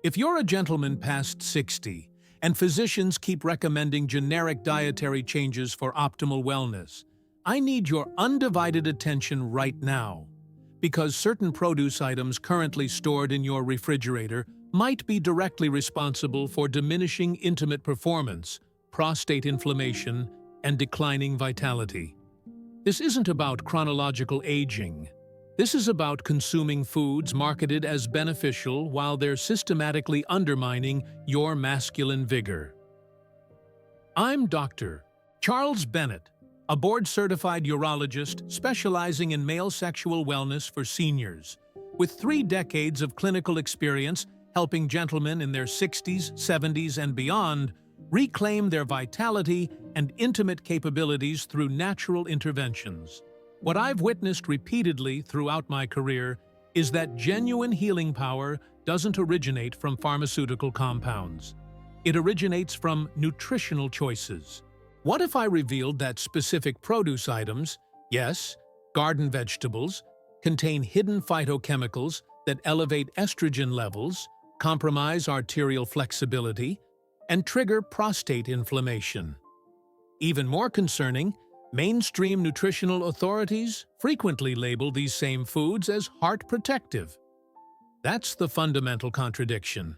If you're a gentleman past 60 and physicians keep recommending generic dietary changes for optimal wellness, I need your undivided attention right now, because certain produce items currently stored in your refrigerator might be directly responsible for diminishing intimate performance, prostate inflammation, and declining vitality. This isn't about chronological aging. This is about consuming foods marketed as beneficial while they're systematically undermining your masculine vigor. I'm Dr. Charles Bennett, a board-certified urologist specializing in male sexual wellness for seniors, with 3 decades of clinical experience helping gentlemen in their 60s, 70s, and beyond reclaim their vitality and intimate capabilities through natural interventions. What I've witnessed repeatedly throughout my career is that genuine healing power doesn't originate from pharmaceutical compounds. It originates from nutritional choices. What if I revealed that specific produce items, yes, garden vegetables, contain hidden phytochemicals that elevate estrogen levels, compromise arterial flexibility, and trigger prostate inflammation? Even more concerning, mainstream nutritional authorities frequently label these same foods as heart protective. That's the fundamental contradiction.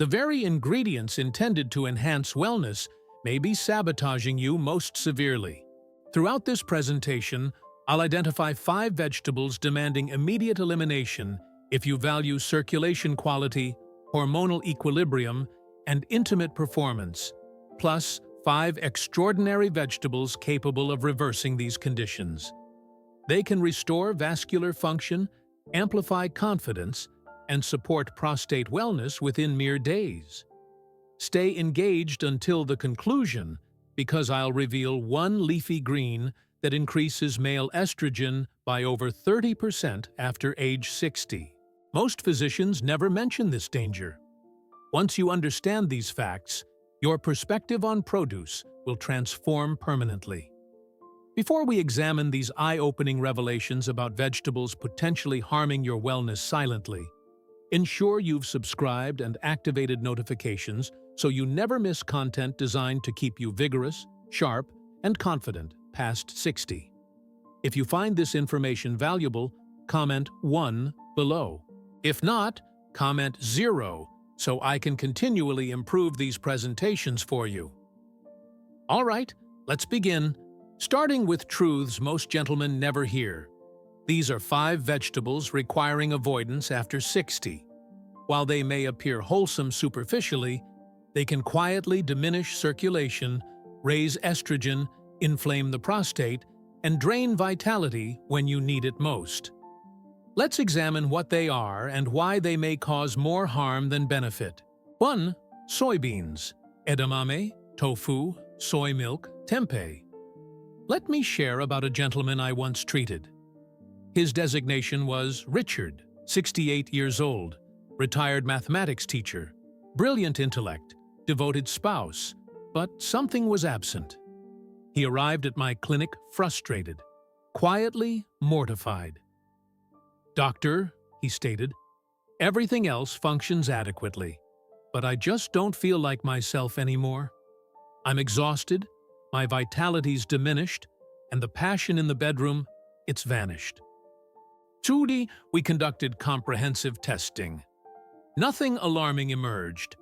The very ingredients intended to enhance wellness may be sabotaging you most severely. Throughout this presentation, I'll identify 5 vegetables demanding immediate elimination if you value circulation quality, hormonal equilibrium, and intimate performance, plus 5 extraordinary vegetables capable of reversing these conditions. They can restore vascular function, amplify confidence, and support prostate wellness within mere days. Stay engaged until the conclusion, because I'll reveal one leafy green that increases male estrogen by over 30% after age 60. Most physicians never mention this danger. Once you understand these facts, your perspective on produce will transform permanently. Before we examine these eye-opening revelations about vegetables potentially harming your wellness silently, ensure you've subscribed and activated notifications so you never miss content designed to keep you vigorous, sharp, and confident past 60. If you find this information valuable, comment 1 below. If not, comment 0 so I can continually improve these presentations for you. All right, let's begin, starting with truths most gentlemen never hear. These are 5 vegetables requiring avoidance after 60. While they may appear wholesome superficially, they can quietly diminish circulation, raise estrogen, inflame the prostate, and drain vitality when you need it most. Let's examine what they are and why they may cause more harm than benefit. 1. Soybeans, edamame, tofu, soy milk, tempeh. Let me share about a gentleman I once treated. His designation was Richard, 68 years old, retired mathematics teacher, brilliant intellect, devoted spouse, but something was absent. He arrived at my clinic frustrated, quietly mortified. "Doctor," he stated, "everything else functions adequately, but I just don't feel like myself anymore. I'm exhausted, my vitality's diminished, and the passion in the bedroom, it's vanished." Truly, we conducted comprehensive testing. Nothing alarming emerged.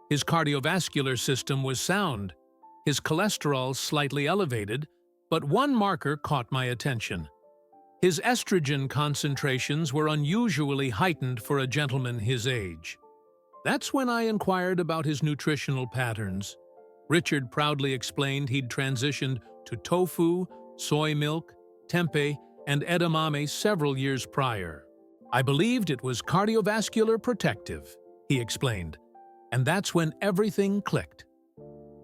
His cardiovascular system was sound, his cholesterol slightly elevated, but one marker caught my attention. His estrogen concentrations were unusually heightened for a gentleman his age. That's when I inquired about his nutritional patterns. Richard proudly explained he'd transitioned to tofu, soy milk, tempeh, and edamame several years prior. "I believed it was cardiovascular protective," he explained, and that's when everything clicked.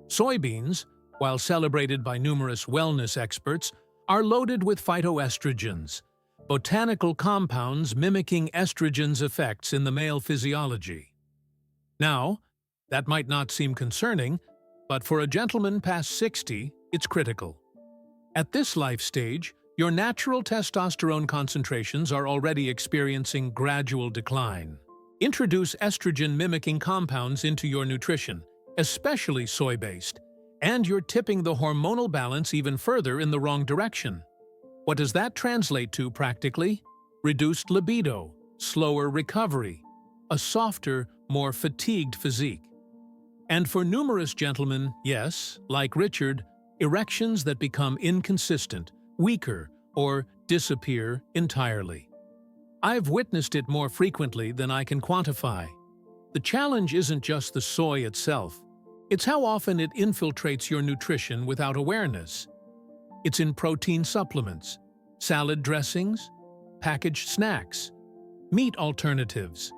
Soybeans, while celebrated by numerous wellness experts, are loaded with phytoestrogens, botanical compounds mimicking estrogen's effects in the male physiology. Now, that might not seem concerning, but for a gentleman past 60, it's critical. At this life stage, your natural testosterone concentrations are already experiencing gradual decline. Introduce estrogen-mimicking compounds into your nutrition, especially soy-based, and you're tipping the hormonal balance even further in the wrong direction. What does that translate to practically? Reduced libido, slower recovery, a softer, more fatigued physique. And for numerous gentlemen, yes, like Richard, erections that become inconsistent, weaker, or disappear entirely. I've witnessed it more frequently than I can quantify. The challenge isn't just the soy itself. It's how often it infiltrates your nutrition without awareness. It's in protein supplements, salad dressings, packaged snacks, meat alternatives.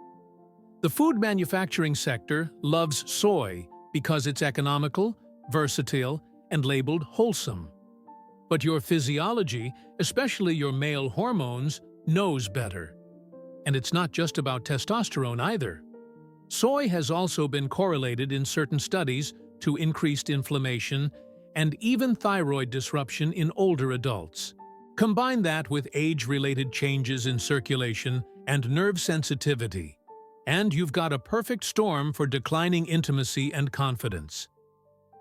The food manufacturing sector loves soy because it's economical, versatile, and labeled wholesome. But your physiology, especially your male hormones, knows better. And it's not just about testosterone either. Soy has also been correlated in certain studies to increased inflammation and even thyroid disruption in older adults. Combine that with age-related changes in circulation and nerve sensitivity, and you've got a perfect storm for declining intimacy and confidence.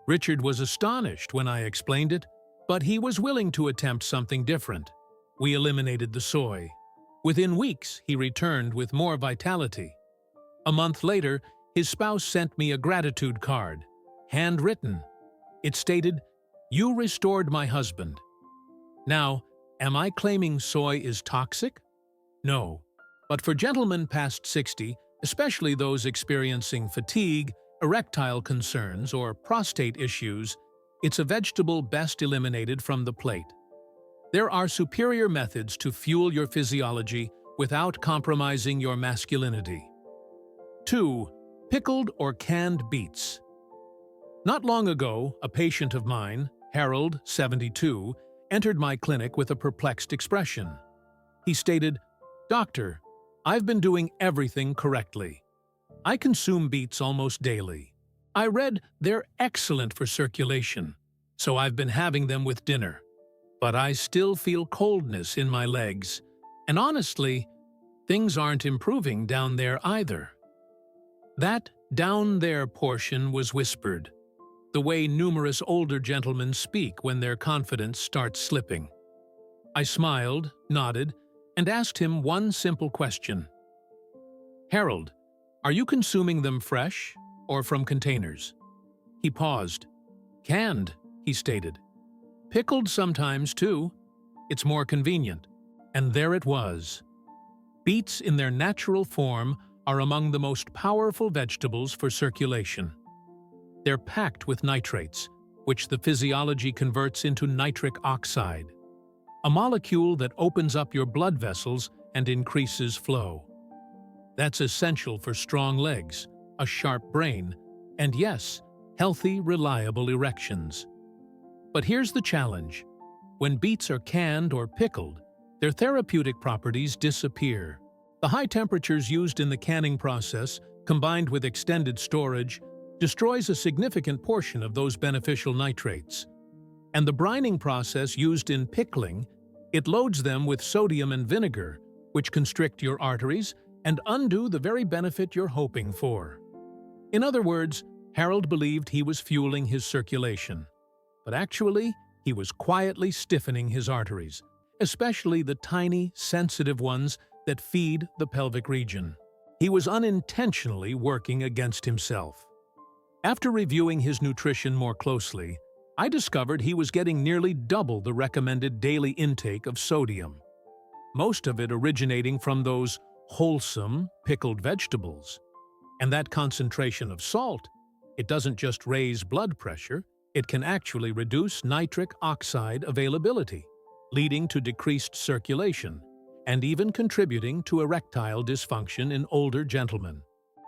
Richard was astonished when I explained it, but he was willing to attempt something different. We eliminated the soy. Within weeks, he returned with more vitality. A month later, his spouse sent me a gratitude card, handwritten. It stated, "You restored my husband." Now, am I claiming soy is toxic? No. But for gentlemen past 60, especially those experiencing fatigue, erectile concerns, or prostate issues, it's a vegetable best eliminated from the plate. There are superior methods to fuel your physiology without compromising your masculinity. 2. Pickled or canned beets. Not long ago, a patient of mine, Harold, 72, entered my clinic with a perplexed expression. He stated, "Doctor, I've been doing everything correctly. I consume beets almost daily. I read they're excellent for circulation, so I've been having them with dinner. But I still feel coldness in my legs, and honestly, things aren't improving down there either." That "down there" portion was whispered, the way numerous older gentlemen speak when their confidence starts slipping. I smiled, nodded, and asked him one simple question. "Harold, are you consuming them fresh or from containers?" He paused. "Canned," he stated. "Pickled sometimes, too. It's more convenient." And there it was. Beets in their natural form are among the most powerful vegetables for circulation. They're packed with nitrates, which the physiology converts into nitric oxide, a molecule that opens up your blood vessels and increases flow. That's essential for strong legs, a sharp brain, and yes, healthy, reliable erections. But here's the challenge. When beets are canned or pickled, their therapeutic properties disappear. The high temperatures used in the canning process, combined with extended storage, destroys a significant portion of those beneficial nitrates. And the brining process used in pickling, it loads them with sodium and vinegar, which constrict your arteries and undo the very benefit you're hoping for. In other words, Harold believed he was fueling his circulation. But actually, he was quietly stiffening his arteries, especially the tiny, sensitive ones that feed the pelvic region. He was unintentionally working against himself. After reviewing his nutrition more closely, I discovered he was getting nearly double the recommended daily intake of sodium, most of it originating from those wholesome, pickled vegetables. And that concentration of salt, it doesn't just raise blood pressure, it can actually reduce nitric oxide availability, leading to decreased circulation, and even contributing to erectile dysfunction in older gentlemen.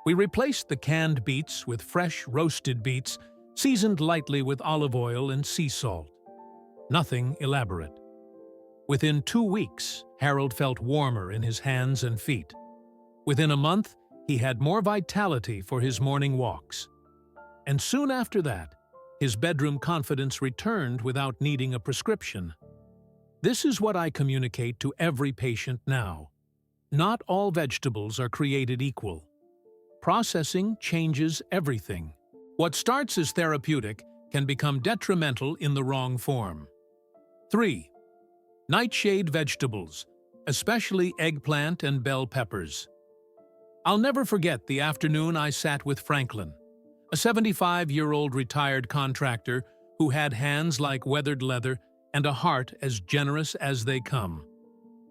We replaced the canned beets with fresh roasted beets, seasoned lightly with olive oil and sea salt. Nothing elaborate. Within 2 weeks, Harold felt warmer in his hands and feet. Within a month, he had more vitality for his morning walks. And soon after that, his bedroom confidence returned without needing a prescription. This is what I communicate to every patient now. Not all vegetables are created equal. processing changes everything. What starts as therapeutic can become detrimental in the wrong form. 3. Nightshade vegetables, especially eggplant and bell peppers. I'll never forget the afternoon I sat with Franklin, a 75-year-old retired contractor who had hands like weathered leather and a heart as generous as they come.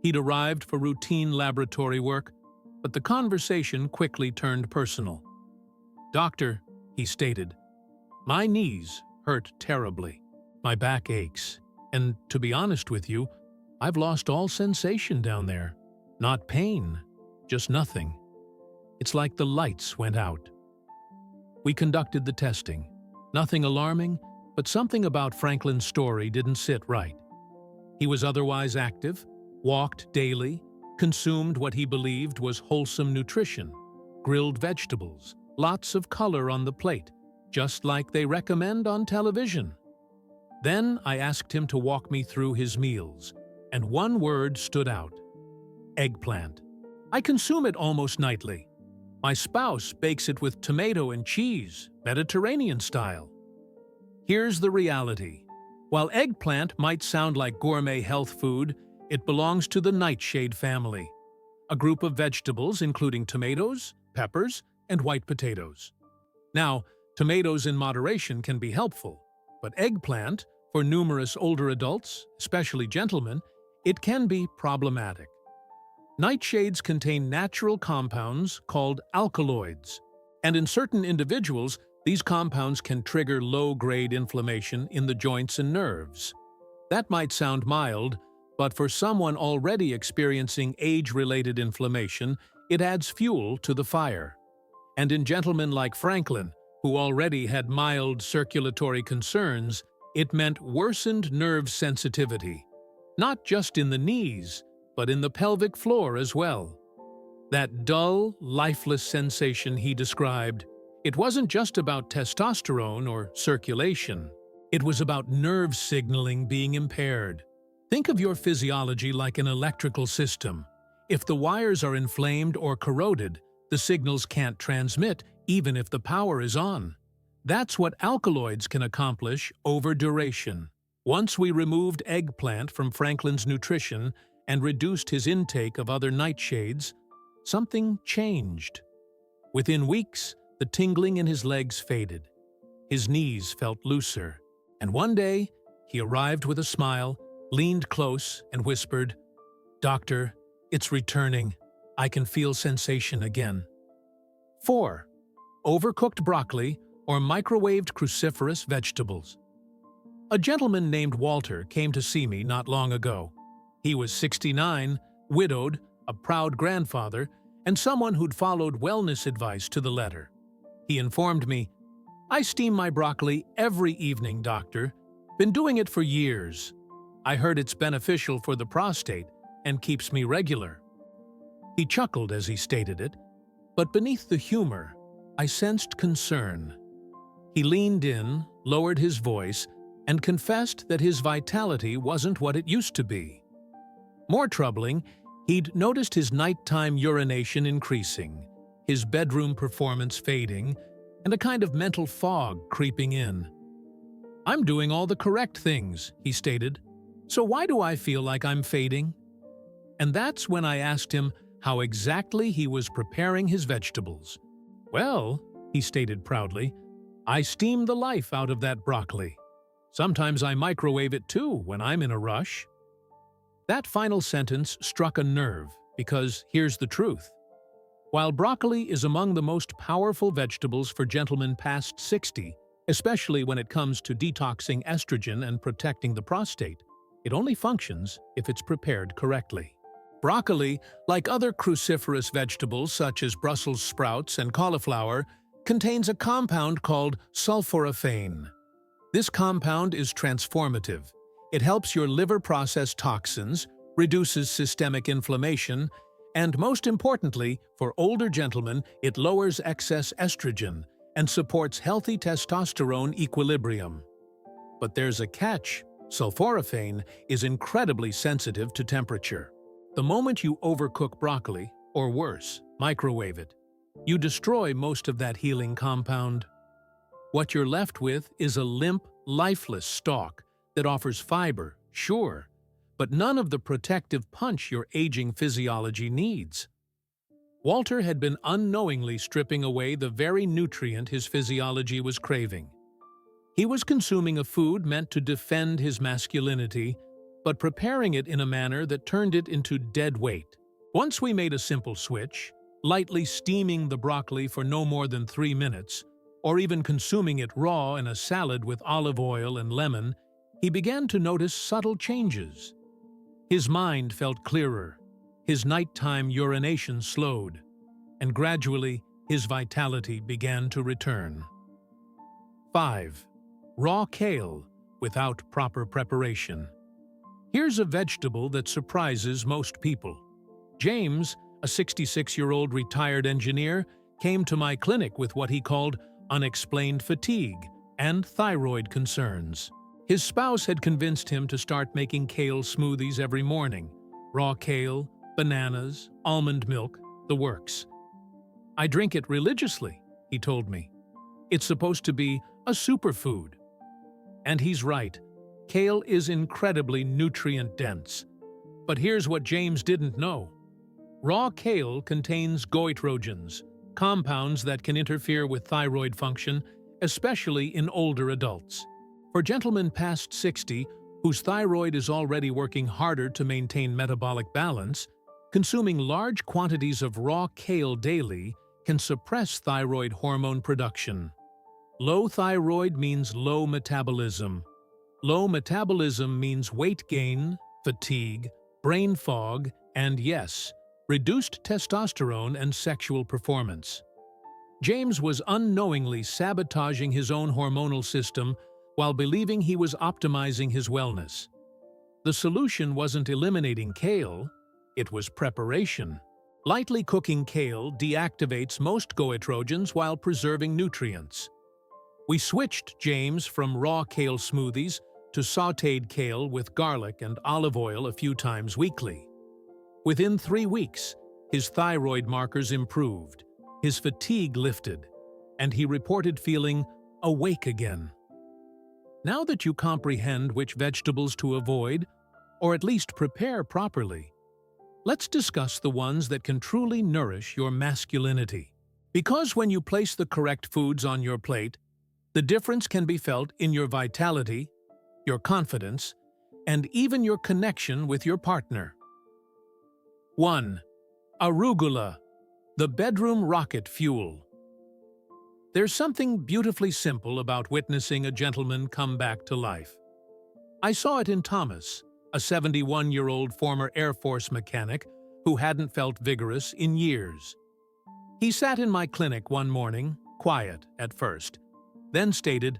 He'd arrived for routine laboratory work, but the conversation quickly turned personal. "Doctor," he stated, "my knees hurt terribly. My back aches. And to be honest with you, I've lost all sensation down there. Not pain, just nothing. It's like the lights went out." We conducted the testing. Nothing alarming, but something about Franklin's story didn't sit right. He was otherwise active, walked daily, consumed what he believed was wholesome nutrition, grilled vegetables, lots of color on the plate, just like they recommend on television. Then I asked him to walk me through his meals, and one word stood out: eggplant. I consume it almost nightly. My spouse bakes it with tomato and cheese, Mediterranean style. Here's the reality. While eggplant might sound like gourmet health food, it belongs to the nightshade family, a group of vegetables including tomatoes, peppers, and white potatoes. Now, tomatoes in moderation can be helpful, but eggplant, for numerous older adults, especially gentlemen, it can be problematic. Nightshades contain natural compounds called alkaloids, and in certain individuals, these compounds can trigger low-grade inflammation in the joints and nerves. That might sound mild, but for someone already experiencing age-related inflammation, it adds fuel to the fire. And in gentlemen like Franklin, who already had mild circulatory concerns, it meant worsened nerve sensitivity, not just in the knees, but in the pelvic floor as well. That dull, lifeless sensation he described, it wasn't just about testosterone or circulation. It was about nerve signaling being impaired. Think of your physiology like an electrical system. If the wires are inflamed or corroded, the signals can't transmit even if the power is on. That's what alkaloids can accomplish over duration. Once we removed eggplant from Franklin's nutrition and reduced his intake of other nightshades, something changed. Within weeks, the tingling in his legs faded. His knees felt looser. And one day, he arrived with a smile, leaned close, and whispered, "Doctor, it's returning. I can feel sensation again." 4. Overcooked broccoli or microwaved cruciferous vegetables. A gentleman named Walter came to see me not long ago. He was 69, widowed, a proud grandfather, and someone who'd followed wellness advice to the letter. He informed me, "I steam my broccoli every evening, doctor. Been doing it for years. I heard it's beneficial for the prostate and keeps me regular." He chuckled as he stated it, but beneath the humor, I sensed concern. He leaned in, lowered his voice, and confessed that his vitality wasn't what it used to be. More troubling, he'd noticed his nighttime urination increasing, his bedroom performance fading, and a kind of mental fog creeping in. "I'm doing all the correct things," he stated, "so why do I feel like I'm fading?" And that's when I asked him how exactly he was preparing his vegetables. "Well," he stated proudly, "I steam the life out of that broccoli. Sometimes I microwave it too when I'm in a rush." That final sentence struck a nerve because here's the truth. While broccoli is among the most powerful vegetables for gentlemen past 60, especially when it comes to detoxing estrogen and protecting the prostate, it only functions if it's prepared correctly. Broccoli, like other cruciferous vegetables such as Brussels sprouts and cauliflower, contains a compound called sulforaphane. This compound is transformative. It helps your liver process toxins, reduces systemic inflammation, and most importantly, for older gentlemen, it lowers excess estrogen and supports healthy testosterone equilibrium. But there's a catch. Sulforaphane is incredibly sensitive to temperature. The moment you overcook broccoli, or worse, microwave it, You destroy most of that healing compound. What you're left with is a limp, lifeless stalk that offers fiber, sure, but none of the protective punch your aging physiology needs. Walter had been unknowingly stripping away the very nutrient his physiology was craving. He was consuming a food meant to defend his masculinity, but preparing it in a manner that turned it into dead weight. Once we made a simple switch, lightly steaming the broccoli for no more than 3 minutes, or even consuming it raw in a salad with olive oil and lemon, he began to notice subtle changes. His mind felt clearer, his nighttime urination slowed, and gradually his vitality began to return. 5. Raw kale without proper preparation. Here's a vegetable that surprises most people. James, a 66-year-old retired engineer, came to my clinic with what he called unexplained fatigue and thyroid concerns. His spouse had convinced him to start making kale smoothies every morning. Raw kale, bananas, almond milk, the works. "I drink it religiously," he told me. "It's supposed to be a superfood." And he's right. Kale is incredibly nutrient-dense. But here's what James didn't know. Raw kale contains goitrogens, compounds that can interfere with thyroid function, especially in older adults. For gentlemen past 60, whose thyroid is already working harder to maintain metabolic balance, consuming large quantities of raw kale daily can suppress thyroid hormone production. Low thyroid means low metabolism. Low metabolism means weight gain, fatigue, brain fog, and yes, reduced testosterone and sexual performance. James was unknowingly sabotaging his own hormonal system while believing he was optimizing his wellness. The solution wasn't eliminating kale, it was preparation. Lightly cooking kale deactivates most goitrogens while preserving nutrients. We switched James from raw kale smoothies to sautéed kale with garlic and olive oil a few times weekly. Within 3 weeks, his thyroid markers improved, his fatigue lifted, and he reported feeling awake again. Now that you comprehend which vegetables to avoid, or at least prepare properly, let's discuss the ones that can truly nourish your masculinity. Because when you place the correct foods on your plate, the difference can be felt in your vitality, your confidence, and even your connection with your partner. 1. Arugula, the bedroom rocket fuel. There's something beautifully simple about witnessing a gentleman come back to life. I saw it in Thomas, a 71-year-old former Air Force mechanic who hadn't felt vigorous in years. He sat in my clinic one morning, quiet at first, then stated,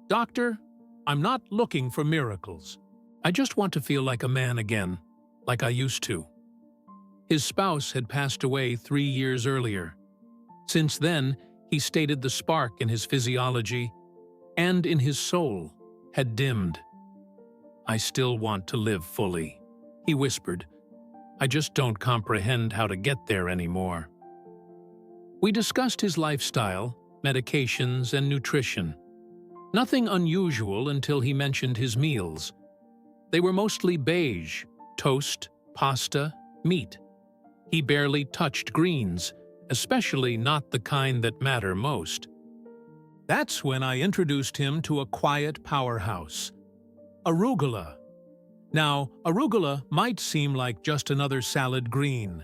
"Doctor, I'm not looking for miracles. I just want to feel like a man again, like I used to." His spouse had passed away 3 years earlier. Since then, he stated the spark in his physiology and in his soul had dimmed. "I still want to live fully," he whispered. "I just don't comprehend how to get there anymore." We discussed his lifestyle, medications, and nutrition. Nothing unusual until he mentioned his meals. They were mostly beige, toast, pasta, meat. He barely touched greens, especially not the kind that matter most. That's when I introduced him to a quiet powerhouse, arugula. Now, arugula might seem like just another salad green,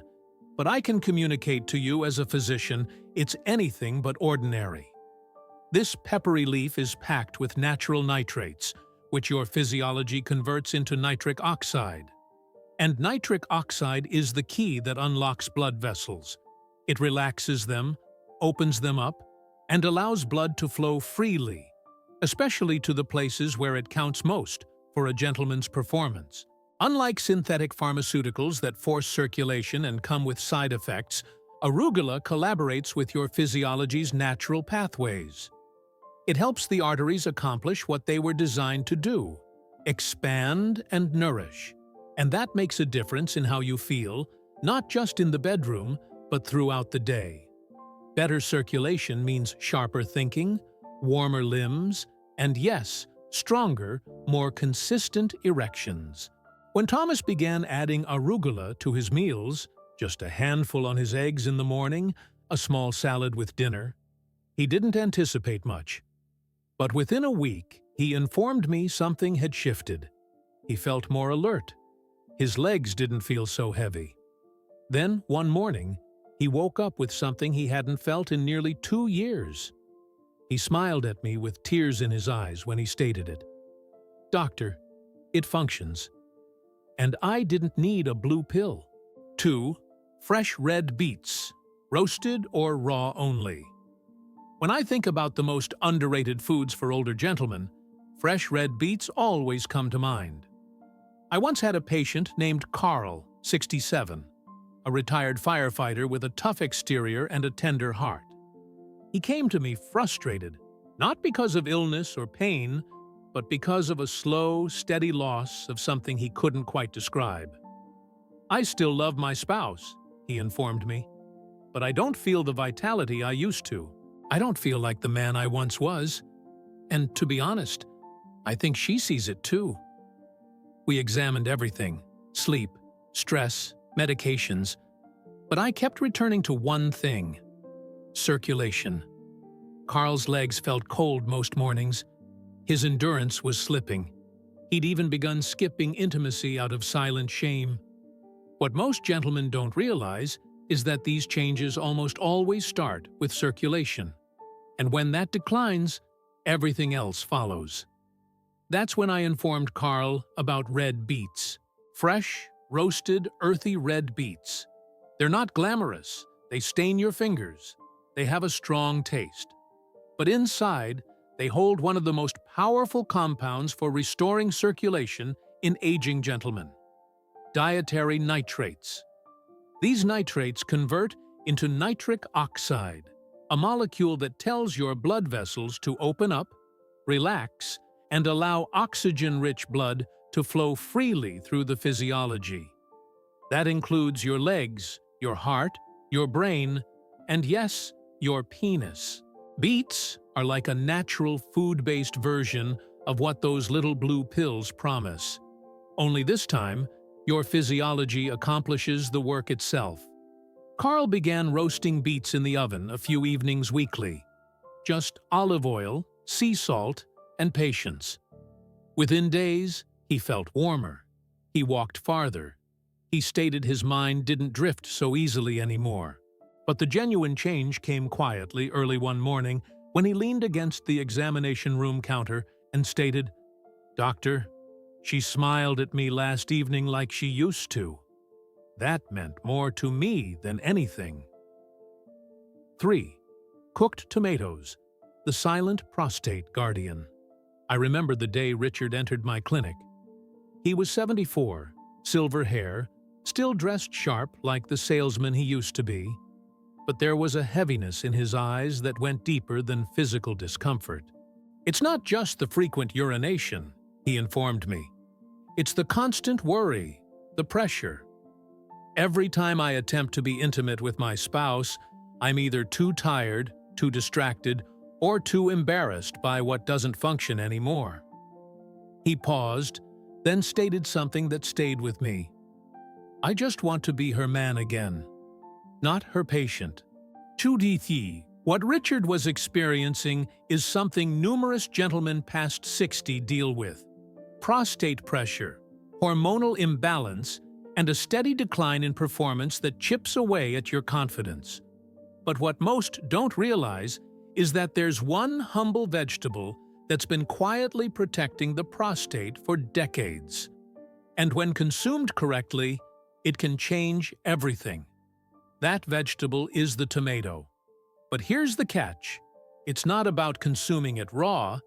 but I can communicate to you as a physician it's anything but ordinary. This peppery leaf is packed with natural nitrates, which your physiology converts into nitric oxide. And nitric oxide is the key that unlocks blood vessels. It relaxes them, opens them up, and allows blood to flow freely, especially to the places where it counts most for a gentleman's performance. Unlike synthetic pharmaceuticals that force circulation and come with side effects, arugula collaborates with your physiology's natural pathways. It helps the arteries accomplish what they were designed to do: expand and nourish. And that makes a difference in how you feel, not just in the bedroom, but throughout the day. Better circulation means sharper thinking, warmer limbs, and yes, stronger, more consistent erections. When Thomas began adding arugula to his meals, just a handful on his eggs in the morning, a small salad with dinner, he didn't anticipate much. But within a week, he informed me something had shifted. He felt more alert. His legs didn't feel so heavy. Then, one morning, he woke up with something he hadn't felt in nearly 2 years. He smiled at me with tears in his eyes when he stated it. "Doctor, it functions. And I didn't need a blue pill." 2. Fresh red beets, roasted or raw only. When I think about the most underrated foods for older gentlemen, fresh red beets always come to mind. I once had a patient named Carl, 67, a retired firefighter with a tough exterior and a tender heart. He came to me frustrated, not because of illness or pain, but because of a slow, steady loss of something he couldn't quite describe. "I still love my spouse," he informed me, "but I don't feel the vitality I used to. I don't feel like the man I once was. And to be honest, I think she sees it too." We examined everything: sleep, stress, medications, but I kept returning to one thing: circulation. Carl's legs felt cold most mornings. His endurance was slipping. He'd even begun skipping intimacy out of silent shame. What most gentlemen don't realize is that these changes almost always start with circulation. And when that declines, everything else follows. That's when I informed Carl about red beets. Fresh, roasted, earthy red beets. They're not glamorous. They stain your fingers. They have a strong taste. But inside, they hold one of the most powerful compounds for restoring circulation in aging gentlemen: dietary nitrates. These nitrates convert into nitric oxide, a molecule that tells your blood vessels to open up, relax, and allow oxygen-rich blood to flow freely through the physiology. That includes your legs, your heart, your brain, and yes, your penis. Beets are like a natural food-based version of what those little blue pills promise. Only this time, your physiology accomplishes the work itself. Carl began roasting beets in the oven a few evenings weekly. Just olive oil, sea salt, and patience. Within days, he felt warmer. He walked farther. He stated his mind didn't drift so easily anymore. But the genuine change came quietly early one morning when he leaned against the examination room counter and stated, "Doctor, she smiled at me last evening like she used to." That meant more to me than anything. 3. Cooked tomatoes, the silent prostate guardian. I remember the day Richard entered my clinic. He was 74, silver hair, still dressed sharp like the salesman he used to be. But there was a heaviness in his eyes that went deeper than physical discomfort. "It's not just the frequent urination," he informed me. "It's the constant worry, the pressure. Every time I attempt to be intimate with my spouse, I'm either too tired, too distracted, or too embarrassed by what doesn't function anymore." He paused, then stated something that stayed with me. "I just want to be her man again, not her patient." What Richard was experiencing is something numerous gentlemen past 60 deal with: prostate pressure, hormonal imbalance, and a steady decline in performance that chips away at your confidence. But what most don't realize is that there's one humble vegetable that's been quietly protecting the prostate for decades. And when consumed correctly, it can change everything. That vegetable is the tomato. But here's the catch: it's not about consuming it raw,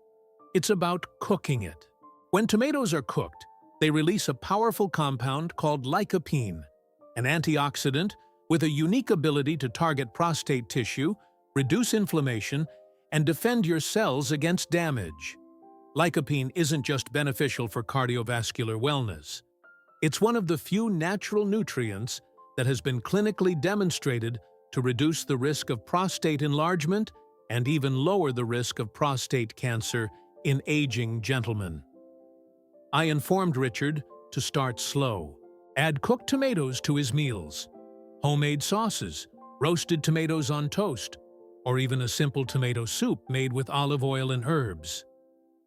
it's about cooking it. When tomatoes are cooked, they release a powerful compound called lycopene, an antioxidant with a unique ability to target prostate tissue, reduce inflammation, and defend your cells against damage. Lycopene isn't just beneficial for cardiovascular wellness. It's one of the few natural nutrients that has been clinically demonstrated to reduce the risk of prostate enlargement and even lower the risk of prostate cancer in aging gentlemen. I informed Richard to start slow. Add cooked tomatoes to his meals, homemade sauces, roasted tomatoes on toast, or even a simple tomato soup made with olive oil and herbs.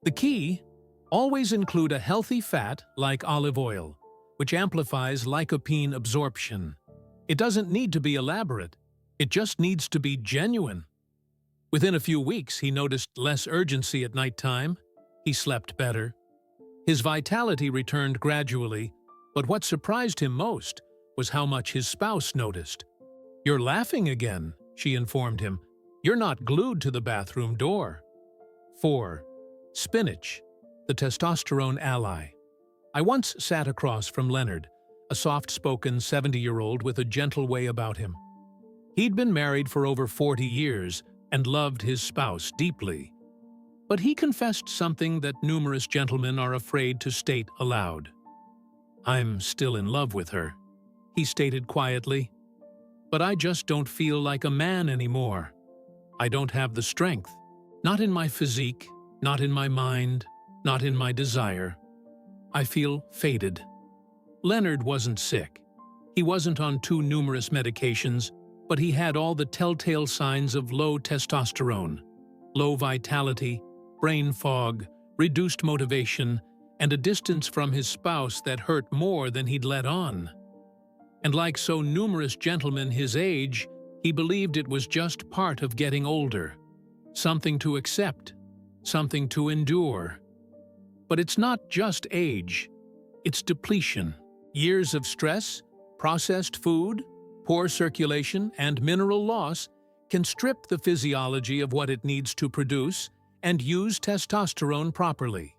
The key: always include a healthy fat like olive oil, which amplifies lycopene absorption. It doesn't need to be elaborate. It just needs to be genuine. Within a few weeks, he noticed less urgency at nighttime. He slept better. His vitality returned gradually, but what surprised him most was how much his spouse noticed. "You're laughing again," she informed him. "You're not glued to the bathroom door." 4. Spinach, the testosterone ally. I once sat across from Leonard, a soft-spoken 70-year-old with a gentle way about him. He'd been married for over 40 years and loved his spouse deeply. But he confessed something that numerous gentlemen are afraid to state aloud. "I'm still in love with her," he stated quietly. "But I just don't feel like a man anymore. I don't have the strength. Not in my physique, not in my mind, not in my desire. I feel faded." Leonard wasn't sick. He wasn't on too numerous medications, but he had all the telltale signs of low testosterone, low vitality, brain fog, reduced motivation, and a distance from his spouse that hurt more than he'd let on. And like so numerous gentlemen his age, he believed it was just part of getting older, something to accept, something to endure. But it's not just age, it's depletion. Years of stress, processed food, poor circulation, and mineral loss can strip the physiology of what it needs to produce and use testosterone properly.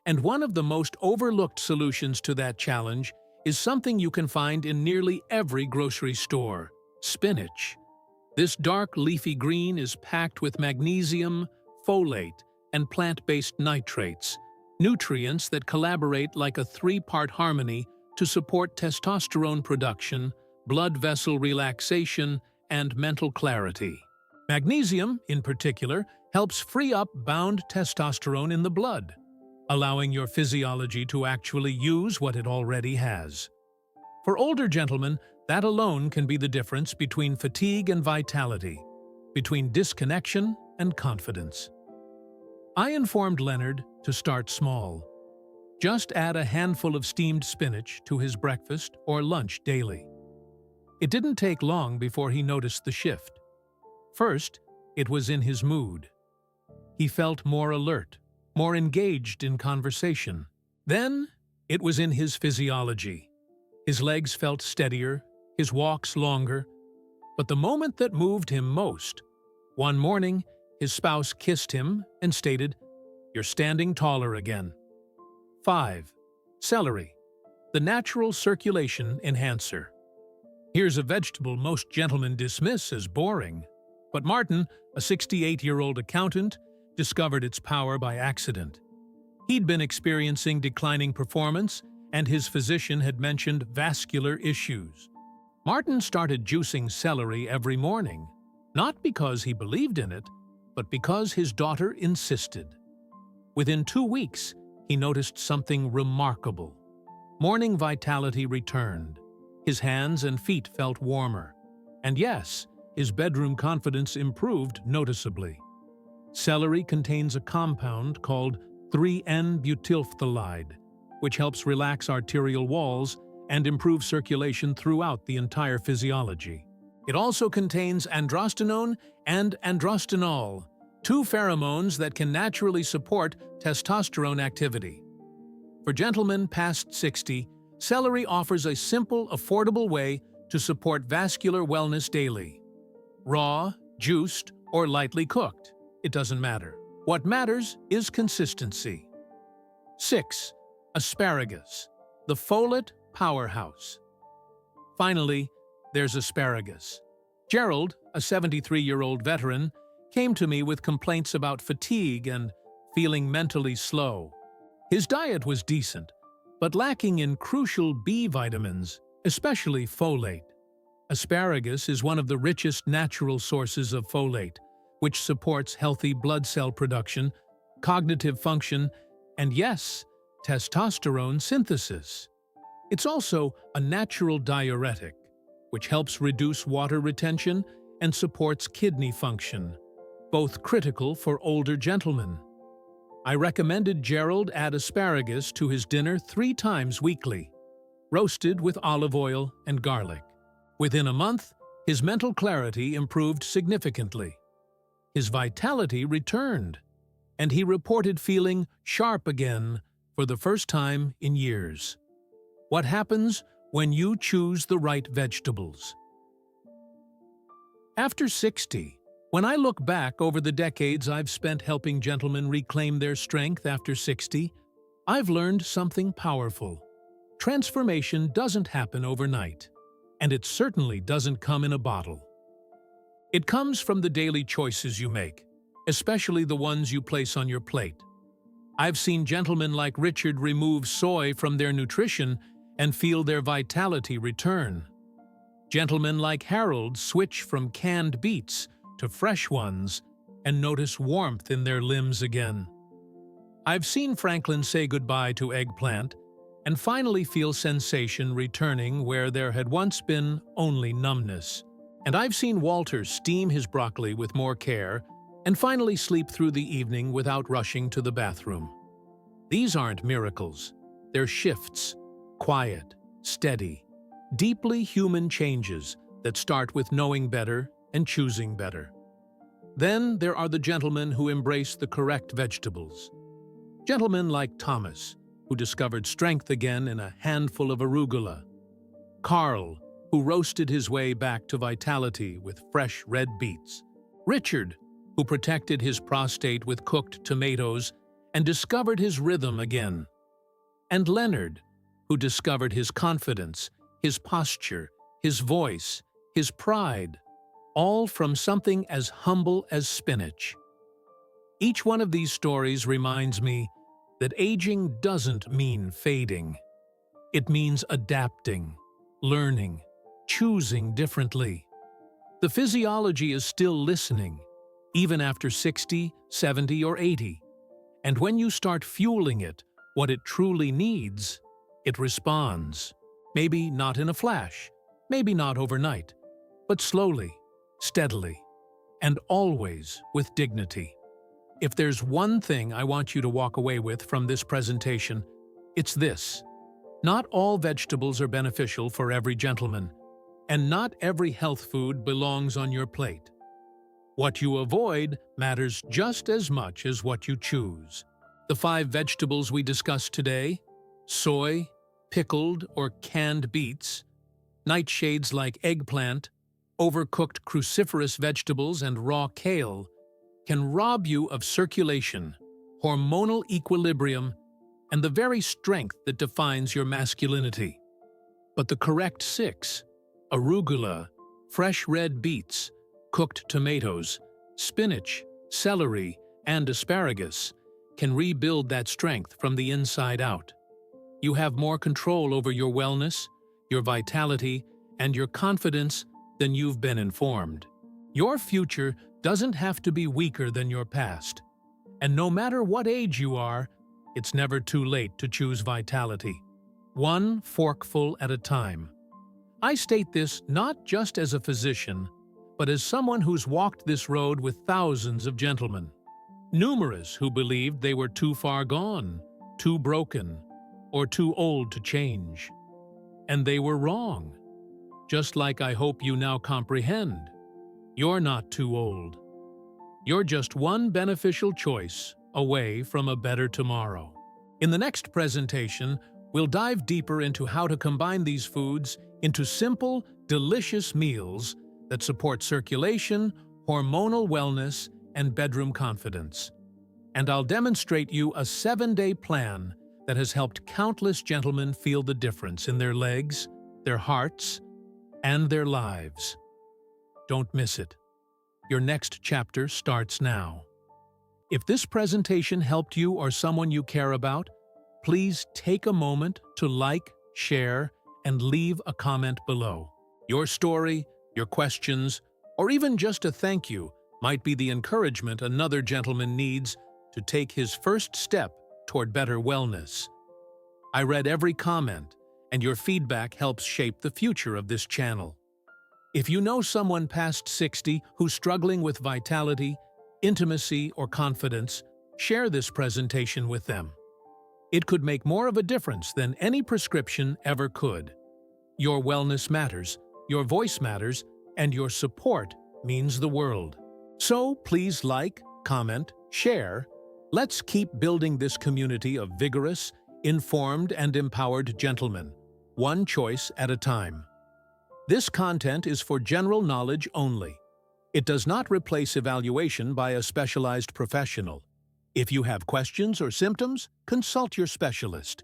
And one of the most overlooked solutions to that challenge is something you can find in nearly every grocery store: spinach. This dark leafy green is packed with magnesium, folate, and plant-based nitrates, nutrients that collaborate like a three-part harmony to support testosterone production, blood vessel relaxation, and mental clarity. Magnesium, in particular, helps free up bound testosterone in the blood, allowing your physiology to actually use what it already has. For older gentlemen, that alone can be the difference between fatigue and vitality, between disconnection and confidence. I informed Leonard to start small. Just add a handful of steamed spinach to his breakfast or lunch daily. It didn't take long before he noticed the shift. First, it was in his mood. He felt more alert, more engaged in conversation. Then, it was in his physiology. His legs felt steadier, his walks longer. But the moment that moved him most, one morning, his spouse kissed him and stated, "You're standing taller again." 5. Celery, the natural circulation enhancer. Here's a vegetable most gentlemen dismiss as boring. But Martin, a 68-year-old accountant, discovered its power by accident. He'd been experiencing declining performance, and his physician had mentioned vascular issues. Martin started juicing celery every morning, not because he believed in it, but because his daughter insisted. Within 2 weeks, he noticed something remarkable. Morning vitality returned. His hands and feet felt warmer. And yes, his bedroom confidence improved noticeably. Celery contains a compound called 3N-butylphthalide, which helps relax arterial walls and improve circulation throughout the entire physiology. It also contains androstenone and androstenol, 2 pheromones that can naturally support testosterone activity. For gentlemen past 60, celery offers a simple, affordable way to support vascular wellness daily. Raw, juiced, or lightly cooked, it doesn't matter. What matters is consistency. 6. Asparagus, the folate powerhouse. Finally, there's asparagus. Gerald, a 73-year-old veteran, came to me with complaints about fatigue and feeling mentally slow. His diet was decent, but lacking in crucial B vitamins, especially folate. Asparagus is one of the richest natural sources of folate, which supports healthy blood cell production, cognitive function, and yes, testosterone synthesis. It's also a natural diuretic, which helps reduce water retention and supports kidney function, both critical for older gentlemen. I recommended Gerald add asparagus to his dinner 3 times weekly, roasted with olive oil and garlic. Within a month, his mental clarity improved significantly. His vitality returned, and he reported feeling sharp again for the first time in years. What happens when you choose the right vegetables? After 60, when I look back over the decades I've spent helping gentlemen reclaim their strength after 60, I've learned something powerful. Transformation doesn't happen overnight, and it certainly doesn't come in a bottle. It comes from the daily choices you make, especially the ones you place on your plate. I've seen gentlemen like Richard remove soy from their nutrition and feel their vitality return. Gentlemen like Harold switch from canned beets to fresh ones and notice warmth in their limbs again. I've seen Franklin say goodbye to eggplant and finally feel sensation returning where there had once been only numbness. And I've seen Walter steam his broccoli with more care and finally sleep through the evening without rushing to the bathroom. These aren't miracles. They're shifts, quiet, steady, deeply human changes that start with knowing better and choosing better. Then there are the gentlemen who embrace the correct vegetables. Gentlemen like Thomas, who discovered strength again in a handful of arugula. Carl, who roasted his way back to vitality with fresh red beets. Richard, who protected his prostate with cooked tomatoes and discovered his rhythm again. And Leonard, who discovered his confidence, his posture, his voice, his pride, all from something as humble as spinach. Each one of these stories reminds me that aging doesn't mean fading. It means adapting, learning, choosing differently. The physiology is still listening, even after 60, 70, or 80. And when you start fueling it, what it truly needs, it responds. Maybe not in a flash, maybe not overnight, but slowly, steadily, and always with dignity. If there's one thing I want you to walk away with from this presentation, it's this. Not all vegetables are beneficial for every gentleman, and not every health food belongs on your plate. What you avoid matters just as much as what you choose. The 5 vegetables we discussed today, soy, pickled or canned beets, nightshades like eggplant, overcooked cruciferous vegetables and raw kale, can rob you of circulation, hormonal equilibrium, and the very strength that defines your masculinity. But the correct 6, arugula, fresh red beets, cooked tomatoes, spinach, celery, and asparagus, can rebuild that strength from the inside out. You have more control over your wellness, your vitality, and your confidence than you've been informed. Your future doesn't have to be weaker than your past. And no matter what age you are, it's never too late to choose vitality. One forkful at a time. I state this not just as a physician, but as someone who's walked this road with thousands of gentlemen. Numerous who believed they were too far gone, too broken, or too old to change. And they were wrong. Just like I hope you now comprehend. You're not too old. You're just one beneficial choice away from a better tomorrow. In the next presentation, we'll dive deeper into how to combine these foods into simple, delicious meals that support circulation, hormonal wellness, and bedroom confidence. And I'll demonstrate you a 7-day plan that has helped countless gentlemen feel the difference in their legs, their hearts, and their lives. Don't miss it. Your next chapter starts now. If this presentation helped you or someone you care about, please take a moment to like, share, and leave a comment below. Your story, Your questions, or even just a thank you, might be the encouragement another gentleman needs to take his first step toward better wellness. I read every comment, and your feedback helps shape the future of this channel. If you know someone past 60 who's struggling with vitality, intimacy, or confidence, share this presentation with them. It could make more of a difference than any prescription ever could. Your wellness matters, your voice matters, and your support means the world. So please like, comment, share. Let's keep building this community of vigorous, informed, and empowered gentlemen, one choice at a time. This content is for general knowledge only. It does not replace evaluation by a specialized professional. If you have questions or symptoms, consult your specialist.